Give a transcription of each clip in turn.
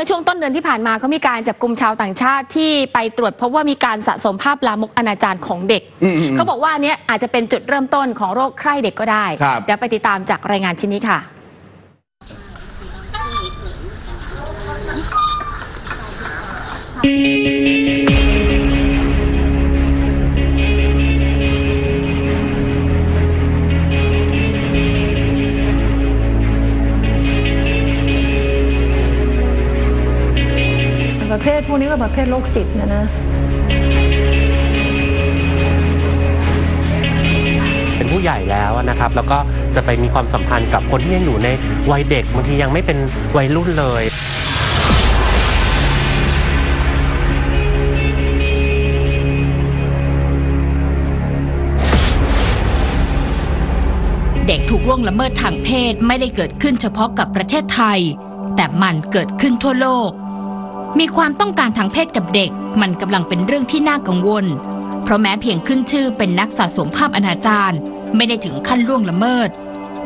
มื่อช่วงต้นเดือนที่ผ่านมาเขามีการจับกุมชาวต่างชาติที่ไปตรวจพบว่ามีการสะสมภาพลามกอนาจารของเด็กเขาบอกว่าอันนี้อาจจะเป็นจุดเริ่มต้นของโรคใคร่เด็กก็ได้เดี๋ยวไปติดตามจากรายงานชิ้นนี้ค่ะประเภทพวกนี้ก็ประเภทโรคจิตนะเป็นผู้ใหญ่แล้วนะครับแล้วก็จะไปมีความสัมพันธ์กับคนที่ยังอยู่ในวัยเด็กบางทียังไม่เป็นวัยรุ่นเลยเด็กถูกล่วงละเมิดทางเพศไม่ได้เกิดขึ้นเฉพาะกับประเทศไทยแต่มันเกิดขึ้นทั่วโลกมีความต้องการทางเพศกับเด็กมันกำลังเป็นเรื่องที่น่ากังวลเพราะแม้เพียงขึ้นชื่อเป็นนักสะสมภาพอนาจารไม่ได้ถึงขั้นล่วงละเมิด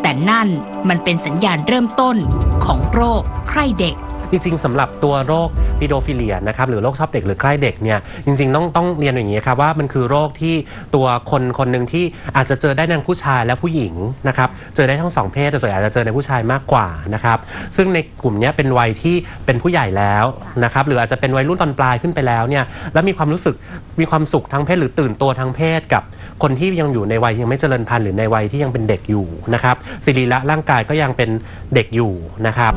แต่นั่นมันเป็นสัญญาณเริ่มต้นของโรคใคร่เด็กจริงๆสำหรับตัวโรคพีโดฟิเลียนะครับหรือโรคชอบเด็กหรือใคร่เด็กเนี่ยจริงๆต้องเรียนอย่างนี้ครับว่ามันคือโรคที่ตัวคนหนึ่งที่อาจจะเจอได้ทั้งผู้ชายและผู้หญิงนะครับเจอได้ทั้งสองเพศแต่ส่วนใหญ่อาจจะเจอในผู้ชายมากกว่านะครับซึ่งในกลุ่มนี้เป็นวัยที่เป็นผู้ใหญ่แล้วนะครับหรืออาจจะเป็นวัยรุ่นตอนปลายขึ้นไปแล้วเนี่ยแล้วมีความรู้สึกมีความสุขทางเพศหรือตื่นตัวทางเพศกับคนที่ยังอยู่ในวัยยังไม่เจริญพันธุ์หรือในวัยที่ยังเป็นเด็กอยู่นะครับสรีระร่างกายก็ยังเป็นเด็กอยู่นะครับ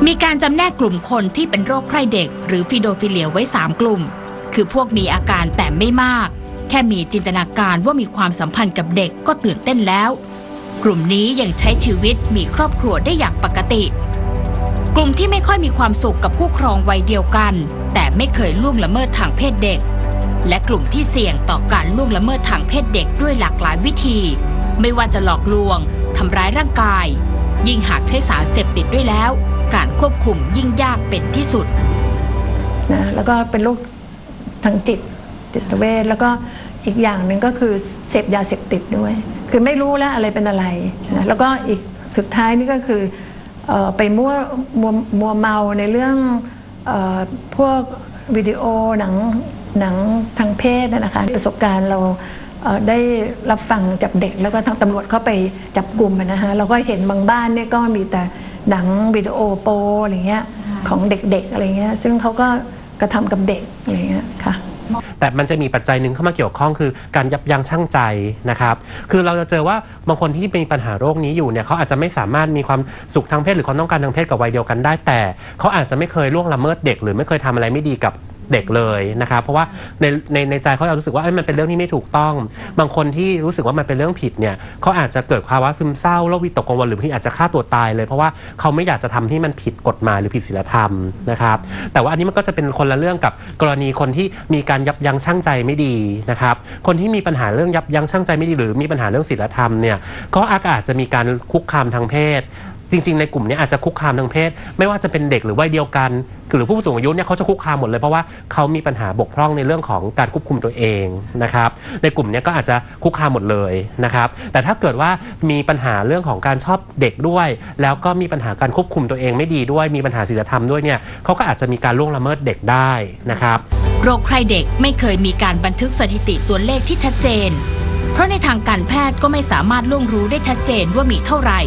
มีการจำแนกกลุ่มคนที่เป็นโรคใคร่เด็กหรือฟีโดฟิเลียไว้3กลุ่มคือพวกมีอาการแต่ไม่มากแค่มีจินตนาการว่ามีความสัมพันธ์กับเด็กก็ตื่นเต้นแล้วกลุ่มนี้ยังใช้ชีวิตมีครอบครัวได้อย่างปกติกลุ่มที่ไม่ค่อยมีความสุขกับคู่ครองวัยเดียวกันแต่ไม่เคยล่วงละเมิดทางเพศเด็กและกลุ่มที่เสี่ยงต่อการล่วงละเมิดทางเพศเด็กด้วยหลากหลายวิธีไม่ว่าจะหลอกลวงทำร้ายร่างกายยิ่งหากใช้สารเสพติดด้วยแล้วการควบคุมยิ่งยากเป็นที่สุดนะแล้วก็เป็นโรคทางจิตเวชแล้วก็อีกอย่างหนึ่งก็คือเสพยาเสพติดด้วยคือไม่รู้แล้วอะไรเป็นอะไรนะแล้วก็อีกสุดท้ายนี่ก็คือไปมัวเมาในเรื่องพวกวิดีโอหนังทางเพศนะคะประสบการณ์เราได้รับฟังจากเด็กแล้วก็ทางตำรวจเข้าไปจับกลุ่มนะคะเราก็เห็นบางบ้านเนี่ยก็มีแต่หนังวิดีโอโปอะไรเงี้ยของเด็กๆอะไรเงี้ยซึ่งเขาก็กระทำกับเด็กอะไรเงี้ยค่ะแต่มันจะมีปัจจัยหนึ่งเข้ามาเกี่ยวข้องคือการยับยั้งชั่งใจนะครับคือเราจะเจอว่าบางคนที่มีปัญหาโรคนี้อยู่เนี่ยเขาอาจจะไม่สามารถมีความสุขทางเพศหรือความต้องการทางเพศกับวัยเดียวกันได้แต่เขาอาจจะไม่เคยล่วงละเมิดเด็กหรือไม่เคยทำอะไรไม่ดีกับเด็กเลยนะครับเพราะว่าในใจเขารู้สึกว่ามันเป็นเรื่องที่ไม่ถูกต้องบางคนที่รู้สึกว่ามันเป็นเรื่องผิดเนี่ยเขาอาจจะเกิดภาวะซึมเศร้าโรควิตกกังวลหรือบางทีอาจจะฆ่าตัวตายเลยเพราะว่าเขาไม่อยากจะทำที่มันผิดกฎหมายหรือผิดศีลธรรมนะครับแต่ว่าอันนี้มันก็จะเป็นคนละเรื่องกับกรณีคนที่มีการยับยั้งชั่งใจไม่ดีนะครับคนที่มีปัญหาเรื่องยับยั้งชั่งใจไม่ดีหรือมีปัญหาเรื่องศีลธรรมเนี่ยก็อาจจะมีการคุกคามทางเพศจริงๆในกลุ่มนี้อาจจะคุกคามทางเพศไม่ว่าจะเป็นเด็กหรือวัยเดียวกันหรือผู้สูงอายุเนี่ยเขาจะคุกคามหมดเลยเพราะว่าเขามีปัญหาบกพร่องในเรื่องของการควบคุมตัวเองนะครับในกลุ่มนี้ก็อาจจะคุกคามหมดเลยนะครับแต่ถ้าเกิดว่ามีปัญหาเรื่องของการชอบเด็กด้วยแล้วก็มีปัญหาการควบคุมตัวเองไม่ดีด้วยมีปัญหาศีลธรรมด้วยเนี่ยเขาก็อาจจะมีการล่วงละเมิดเด็กได้นะครับโรคใคร่เด็กไม่เคยมีการบันทึกสถิติตัวเลขที่ชัดเจนเพราะในทางการแพทย์ก็ไม่สามารถล่วงรู้ได้ชัดเจนว่ามีเท่าไหร่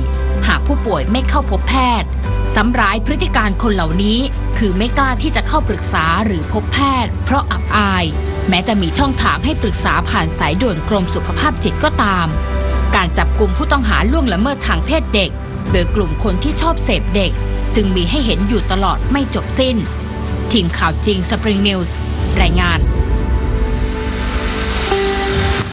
หากผู้ป่วยไม่เข้าพบแพทย์ซ้ำร้ายพฤติการคนเหล่านี้คือไม่กล้าที่จะเข้าปรึกษาหรือพบแพทย์เพราะอับอายแม้จะมีช่องทางให้ปรึกษาผ่านสายด่วนกรมสุขภาพจิตก็ตามการจับกุมผู้ต้องหาล่วงละเมิดทางเพศเด็กโดยกลุ่มคนที่ชอบเสพเด็กจึงมีให้เห็นอยู่ตลอดไม่จบสิ้นทีมข่าวจริง Spring News รายงาน